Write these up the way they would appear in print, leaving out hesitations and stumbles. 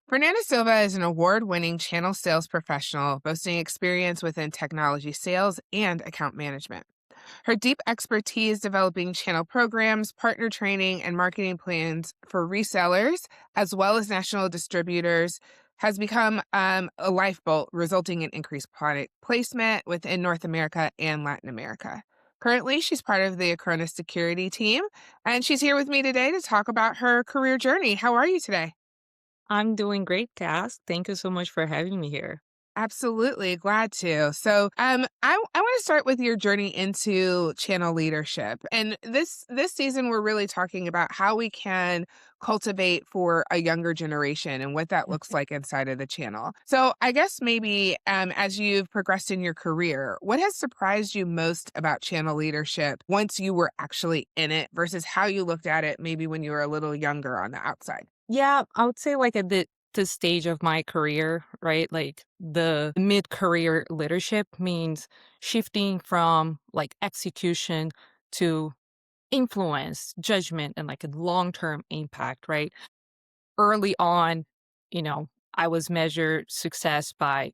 Fernanda Silva is an award winning channel sales professional, boasting experience within technology sales and account management. Her deep expertise developing channel programs, partner training, and marketing plans for resellers, as well as national distributors, has become a lifeboat, resulting in increased product placement within North America and Latin America. Currently, she's part of the Acronis security team, and she's here with me today to talk about her career journey. How are you today? I'm doing great, Cass. Thank you so much for having me here. Absolutely, glad to. So, I want to start with your journey into channel leadership, and this season we're really talking about how we can cultivate for a younger generation and what that looks Mhm. like inside of the channel. So, I guess maybe as you've progressed in your career, what has surprised you most about channel leadership once you were actually in it versus how you looked at it maybe when you were a little younger on the outside? Yeah, I would say like at the stage of my career, right? Like the mid-career leadership means shifting from like execution to influence, judgment, and like a long-term impact, right? Early on, you know, I was measured success by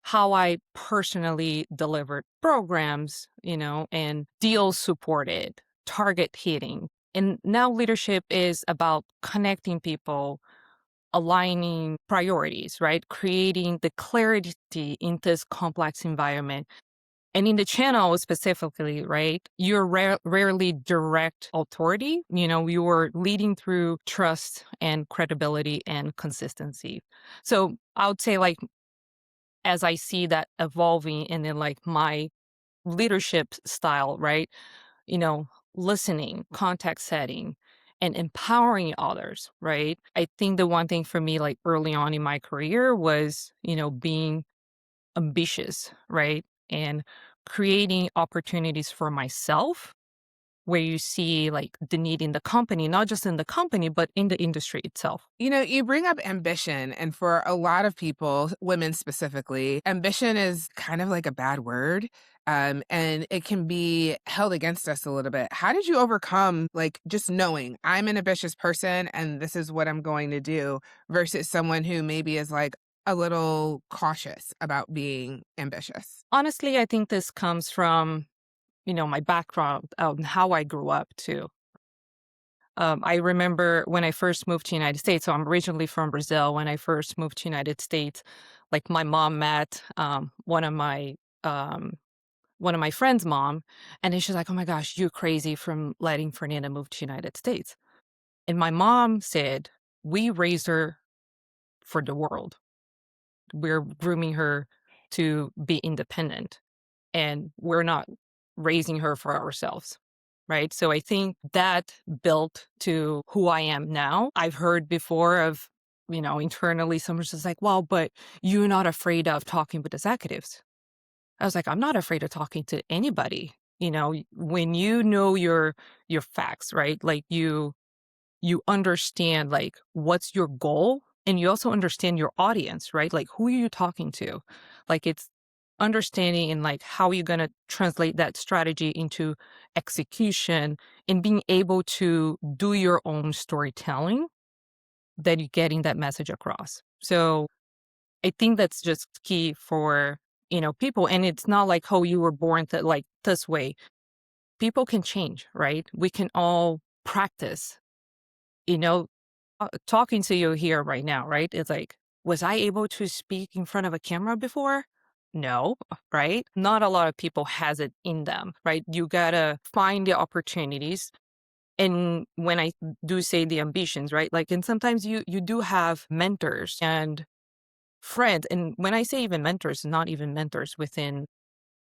how I personally delivered programs, and deals supported, target hitting. And now leadership is about connecting people, aligning priorities, right? Creating the clarity in this complex environment. And in the channel specifically, right? You're rarely direct authority. You're leading through trust and credibility and consistency. So I would say, like, as I see that evolving and then like my leadership style, right? You know, Listening, context setting, and empowering others, right? I think the one thing for me, like early on in my career, was, being ambitious, right? And creating opportunities for myself where you see like the need in the company, not just in the company, but in the industry itself. You bring up ambition, and for a lot of people, women specifically, ambition is kind of like a bad word, and it can be held against us a little bit. How did you overcome, like, just knowing I'm an ambitious person and this is what I'm going to do versus someone who maybe is like a little cautious about being ambitious? Honestly, I think this comes from, my background and how I grew up too. I remember when I first moved to United States. So I'm originally from Brazil. When I first moved to United States, like my mom met one of my friends' mom, and then she's like, "Oh my gosh, you're crazy from letting Fernanda move to United States." And my mom said, "We raised her for the world. We're grooming her to be independent, and we're not raising her for ourselves." Right. So I think that built to who I am now. I've heard before of, internally, someone's just like, "Well, but you're not afraid of talking with executives." I was like, "I'm not afraid of talking to anybody." When you know your facts, right? Like you understand like what's your goal, and you also understand your audience, right? Like who are you talking to? Like it's understanding and like how you're going to translate that strategy into execution and being able to do your own storytelling, that you're getting that message across. So I think that's just key for, people. And it's not like, oh, you were born like this way. People can change, right? We can all practice, you know, talking to you here right now, right? It's like, was I able to speak in front of a camera before? No, right? Not a lot of people has it in them, right? You gotta find the opportunities. And when I do say the ambitions, right? Like, and sometimes you do have mentors and friends. And when I say even mentors, not even mentors within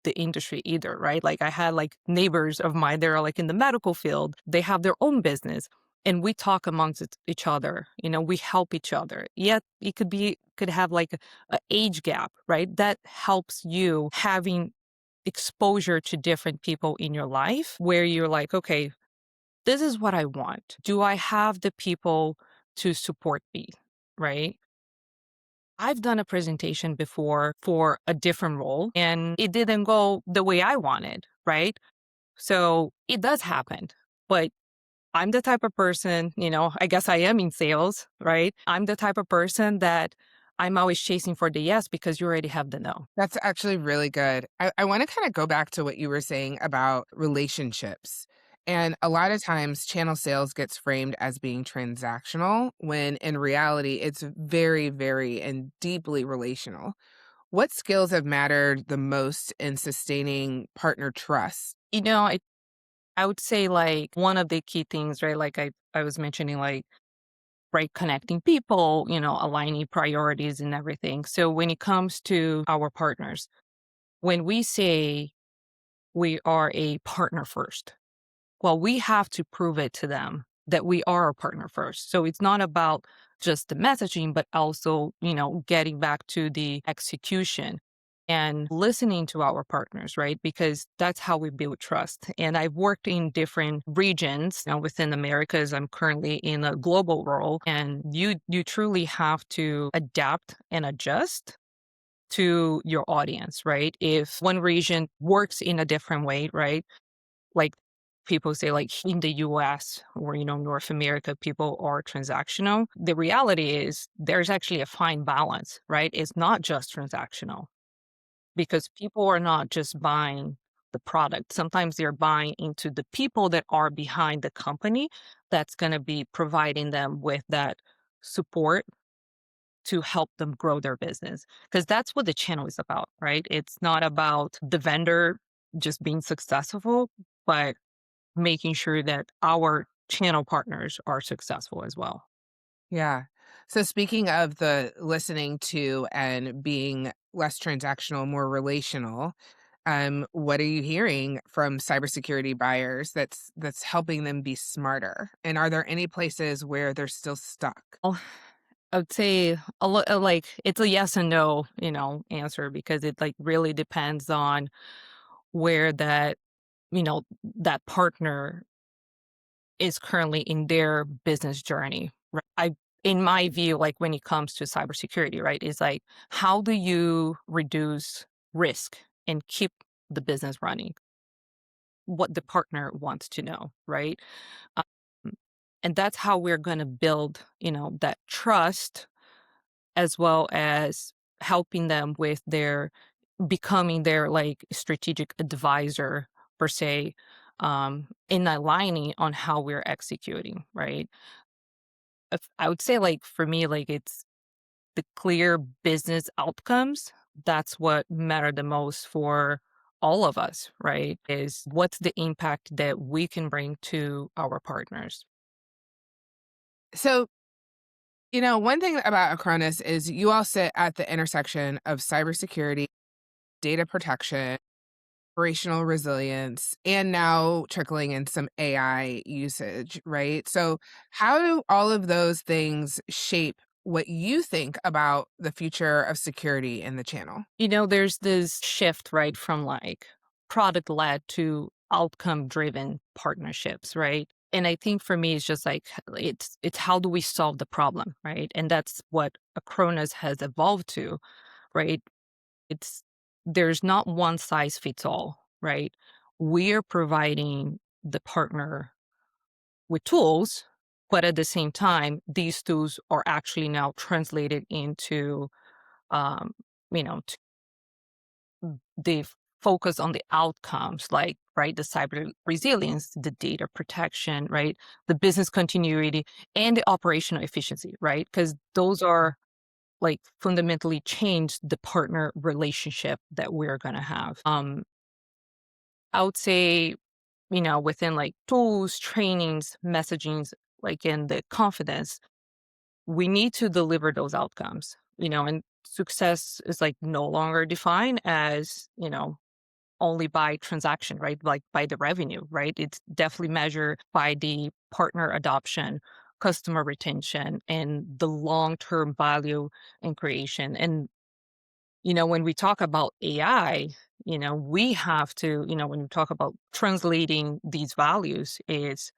the industry either, right? Like I had like neighbors of mine, they're like in the medical field, they have their own business, and we talk amongst each other, we help each other. Yet it could have like a age gap, right? That helps you having exposure to different people in your life where you're like, okay, this is what I want. Do I have the people to support me? Right? I've done a presentation before for a different role and it didn't go the way I wanted, right? So it does happen. But I'm the type of person, I guess I am in sales, right? I'm the type of person that I'm always chasing for the yes because you already have the no. That's actually really good. I want to kind of go back to what you were saying about relationships. And a lot of times, channel sales gets framed as being transactional when in reality, it's very, very and deeply relational. What skills have mattered the most in sustaining partner trust? I would say like one of the key things, right? Like I was mentioning, like, right, connecting people, aligning priorities and everything. So when it comes to our partners, when we say we are a partner first, well, we have to prove it to them that we are a partner first. So it's not about just the messaging, but also, getting back to the execution and listening to our partners, right? Because that's how we build trust. And I've worked in different regions, within Americas. I'm currently in a global role, and you truly have to adapt and adjust to your audience, right? If one region works in a different way, right? Like people say, like in the US or, North America, people are transactional. The reality is there's actually a fine balance, right? It's not just transactional because people are not just buying the product. Sometimes they're buying into the people that are behind the company that's going to be providing them with that support to help them grow their business. Because that's what the channel is about, right? It's not about the vendor just being successful, but making sure that our channel partners are successful as well. Yeah. So speaking of the listening to and being less transactional, more relational, what are you hearing from cybersecurity buyers that's helping them be smarter? And are there any places where they're still stuck? Well, I would say like it's a yes and no, answer because it like really depends on where that partner is currently in their business journey. Right? In my view, like when it comes to cybersecurity, right, is like how do you reduce risk and keep the business running? What the partner wants to know, right? Um, and that's how we're going to build, that trust as well as helping them with their becoming their like strategic advisor per se, in aligning on how we're executing, right? I would say like for me, like it's the clear business outcomes. That's what matter the most for all of us, right? Is what's the impact that we can bring to our partners? So, one thing about Acronis is you all sit at the intersection of cybersecurity, data protection, operational resilience, and now trickling in some AI usage, right? So, how do all of those things shape what you think about the future of security in the channel? There's this shift, right, from like product led to outcome driven partnerships, right? And I think for me, it's just like it's how do we solve the problem, right? And that's what Acronis has evolved to, right? It's there's not one size fits all, right? We're providing the partner with tools, but at the same time, these tools are actually now translated into, um, they focus on the outcomes, like, right, the cyber resilience, the data protection, right, the business continuity, and the operational efficiency, right? Because those are like fundamentally change the partner relationship that we're going to have. I would say, within like tools, trainings, messagings, like in the confidence, we need to deliver those outcomes, and success is like no longer defined as, only by transaction, right? Like by the revenue, right? It's definitely measured by the partner adoption, customer retention, and the long term value and creation. And, when we talk about AI, we have to, when we talk about translating these values, is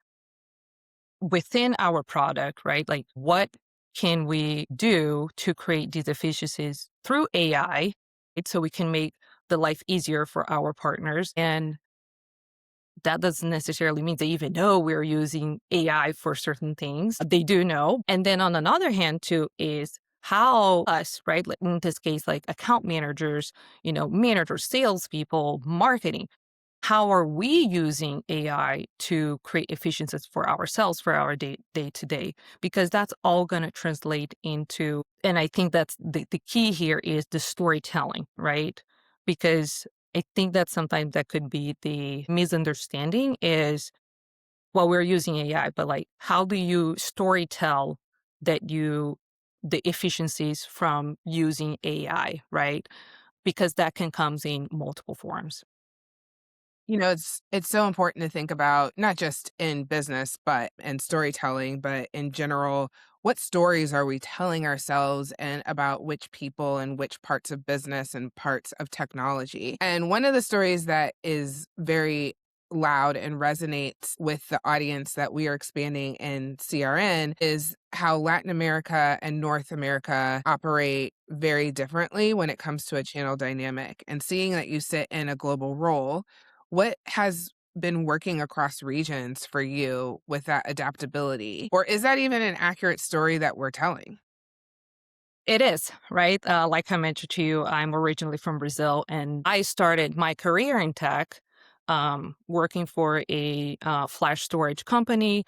within our product, right? Like what can we do to create these efficiencies through AI, right? So we can make the life easier for our partners and that doesn't necessarily mean they even know we're using AI for certain things. They do know. And then on another hand, too, is how us, right? Like in this case, like account managers, managers, salespeople, marketing, how are we using AI to create efficiencies for ourselves, for our day to day? Because that's all going to translate into, and I think that's the key here is the storytelling, right? Because I think that sometimes that could be the misunderstanding is, well, we're using AI, but like, how do you storytell that the efficiencies from using AI, right? Because that can comes in multiple forms. It's so important to think about not just in business, but in storytelling, but in general, what stories are we telling ourselves and about which people and which parts of business and parts of technology? And one of the stories that is very loud and resonates with the audience that we are expanding in CRN is how Latin America and North America operate very differently when it comes to a channel dynamic. And seeing that you sit in a global role, what has been working across regions for you with that adaptability? Or is that even an accurate story that we're telling? It is, right? Like I mentioned to you, I'm originally from Brazil and I started my career in tech working for a flash storage company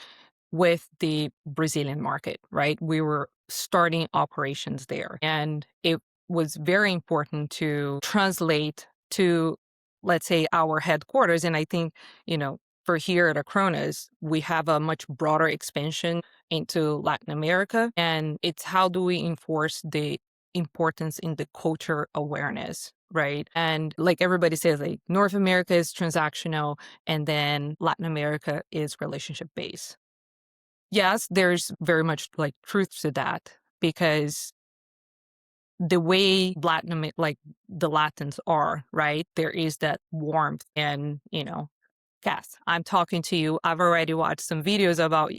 with the Brazilian market, right? We were starting operations there. And it was very important to translate to, let's say, our headquarters. And I think, for here at Acronis, we have a much broader expansion into Latin America. And it's how do we enforce the importance in the culture awareness, right? And like everybody says, like North America is transactional and then Latin America is relationship based. Yes, there's very much like truth to that because the way like the Latins are, right? There is that warmth and, yes, I'm talking to you. I've already watched some videos about,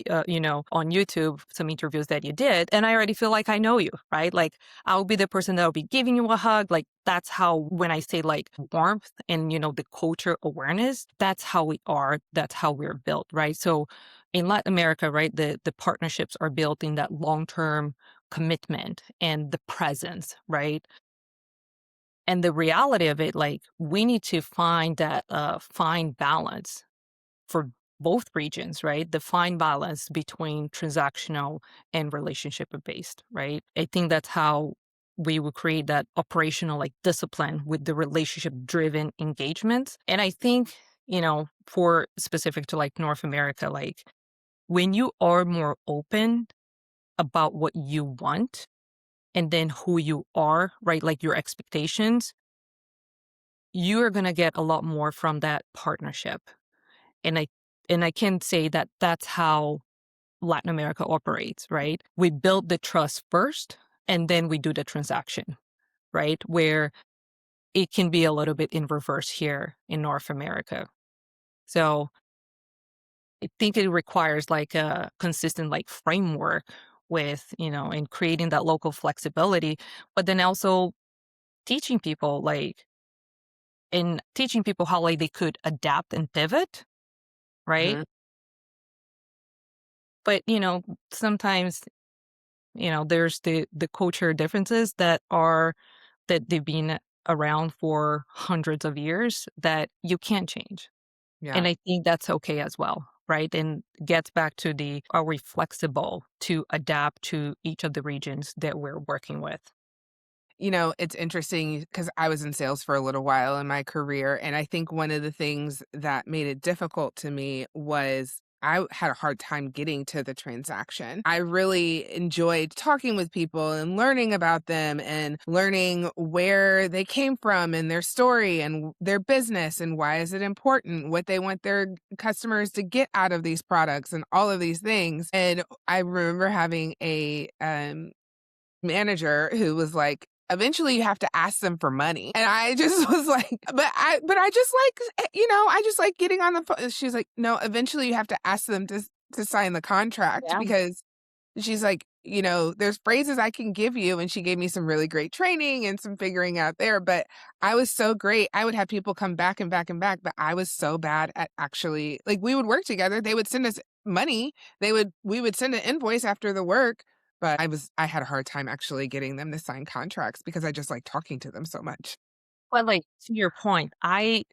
on YouTube, some interviews that you did, and I already feel like I know you, right? Like I'll be the person that'll be giving you a hug. Like that's how, when I say like warmth and, the culture awareness, that's how we are. That's how we're built, right? So in Latin America, right, the partnerships are built in that long-term commitment and the presence, right? And the reality of it, like we need to find that fine balance for both regions, right? The fine balance between transactional and relationship based, right? I think that's how we will create that operational like discipline with the relationship driven engagement. And I think, for specific to like North America, like when you are more open about what you want and then who you are, right? Like your expectations, you are going to get a lot more from that partnership. And I can say that that's how Latin America operates, right? We build the trust first and then we do the transaction, right? Where it can be a little bit in reverse here in North America. So I think it requires like a consistent like framework with, and creating that local flexibility, but then also teaching people like and teaching people how like they could adapt and pivot, right? Mhm. But sometimes there's the culture differences that they've been around for hundreds of years that you can't change. Yeah. And I think that's okay as well, right? And gets back to the are we flexible to adapt to each of the regions that we're working with? It's interesting because I was in sales for a little while in my career. And I think one of the things that made it difficult to me was I had a hard time getting to the transaction. I really enjoyed talking with people and learning about them and learning where they came from and their story and their business and why is it important, what they want their customers to get out of these products and all of these things. And I remember having a manager who was like, eventually you have to ask them for money. And I just was like, but I just like, I just like getting on the phone. She's like, no, eventually you have to ask them to sign the contract Yeah. because She's like, "There's phrases I can give you," and she gave me some really great training and some figuring out there, but I was so great. I would have people come back and back and back, but I was so bad at actually like, we would work together, they would send us money, we would send an invoice after the work, but I had a hard time actually getting them to sign contracts because I just like talking to them so much. But, like, to your point, I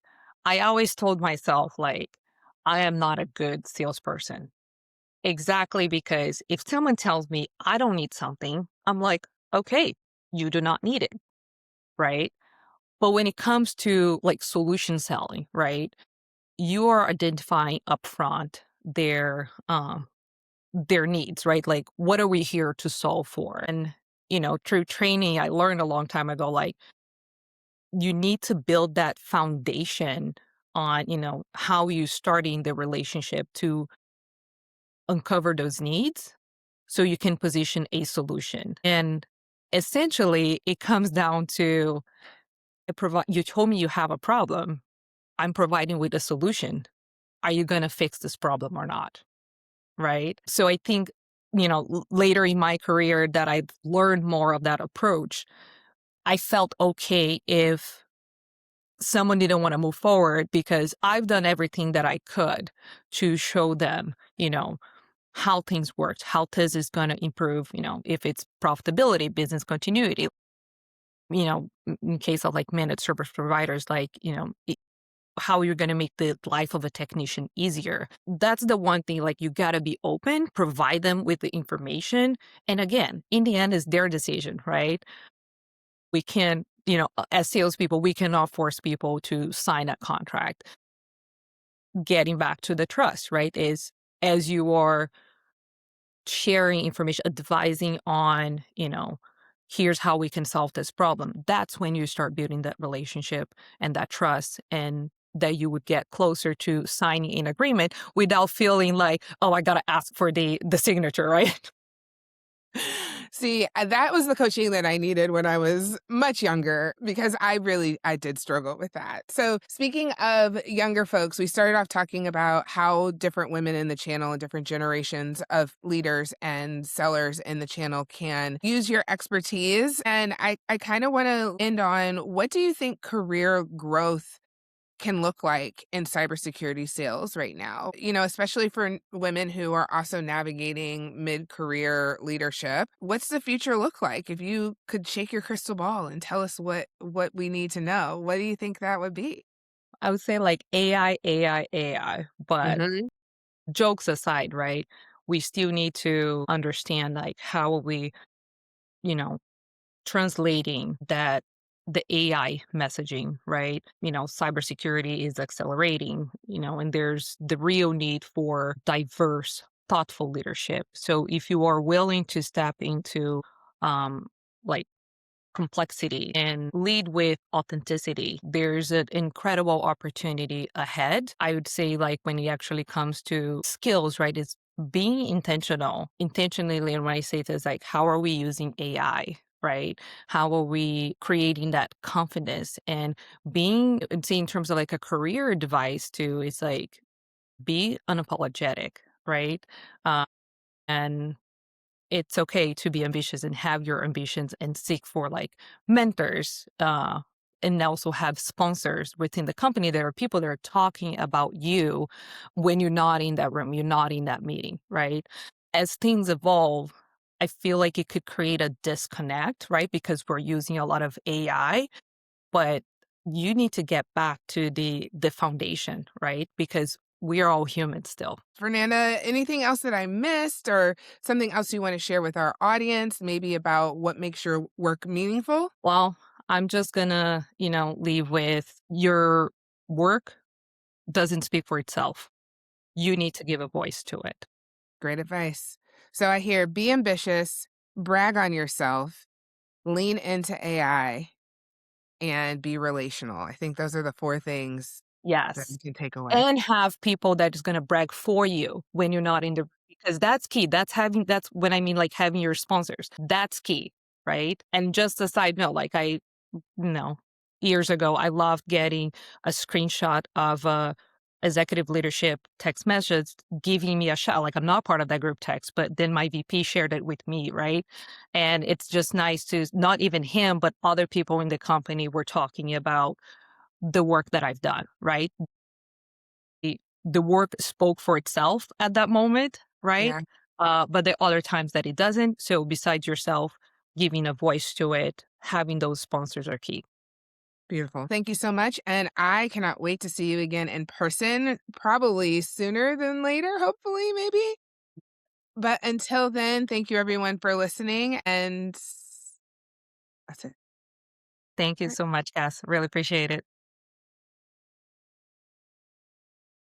always told myself, like, I am not a good salesperson. Exactly, because if someone tells me I don't need something, I'm like, "Okay, you do not need it," right? But when it comes to, like, solution selling, right, you are identifying upfront their needs, right? Like, what are we here to solve for? And, through training, I learned a long time ago, like, you need to build that foundation on, how you starting the relationship to uncover those needs so you can position a solution. And essentially, it comes down to you told me you have a problem. I'm providing with a solution. Are you going to fix this problem or not? Right. So I think, later in my career that I've learned more of that approach, I felt okay if someone didn't want to move forward because I've done everything that I could to show them, how things work, how this is going to improve, if it's profitability, business continuity, in case of like managed service providers, like, how you're going to make the life of a technician easier. That's the one thing, like, you got to be open, provide them with the information. And again, in the end, it's their decision, right? We can, as salespeople, we cannot force people to sign a contract. Getting back to the trust, right? Is as you are sharing information, advising on, here's how we can solve this problem. That's when you start building that relationship and that trust, and that you would get closer to signing an agreement without feeling like, oh, I got to ask for the signature, right? See, that was the coaching that I needed when I was much younger because I did struggle with that. So, speaking of younger folks, we started off talking about how different women in the channel and different generations of leaders and sellers in the channel can use your expertise. And I kind of want to end on, what do you think career growth can look like in cybersecurity sales right now, especially for women who are also navigating mid-career leadership. What's the future look like? If you could shake your crystal ball and tell us what we need to know, what do you think that would be? I would say like AI, AI, AI. But Mhm. jokes aside, right? We still need to understand like how are we, you know, translating that the AI messaging, right? Cybersecurity is accelerating, and there's the real need for diverse, thoughtful leadership. So if you are willing to step into um like complexity and lead with authenticity, there's an incredible opportunity ahead. I would say, like, when it actually comes to skills, right, is being intentional. Intentionally, and when I say this, like, how are we using AI? Right? How are we creating that confidence and being, I'd say in terms of like a career advice too, is like be unapologetic, right? Uh, and it's okay to be ambitious and have your ambitions and seek for like mentors, and also have sponsors within the company. There are people that are talking about you when you're not in that room, you're not in that meeting, right? As things evolve, I feel like it could create a disconnect, right? Because we're using a lot of AI, but you need to get back to the foundation, right? Because we are all human still. Fernanda, anything else that I missed or something else you want to share with our audience, maybe about what makes your work meaningful? Well, I'm just gonna, leave with your work doesn't speak for itself. You need to give a voice to it. Great advice. So I hear, be ambitious, brag on yourself, lean into AI, and be relational. I think those are the 4 things that we Yes. can take away. And have people that is gonna brag for you when you're not in the, because that's key. That's when I mean like having your sponsors. That's key, right? And just a side note, like you know, years ago, I loved getting a screenshot of executive leadership text message giving me a shout. Like I'm not part of that group text, but then my VP shared it with me, right? And it's just nice to not even him, but other people in the company were talking about the work that I've done, right? The work spoke for itself at that moment, right? Yeah, But there are other times that it doesn't. So besides yourself giving a voice to it, having those sponsors are key. beautiful. Thank you so much. And I cannot wait to see you again in person, probably sooner than later, hopefully, maybe. But until then, thank you everyone for listening. And that's it. Thank you All right. so much, Cass. Really appreciate it.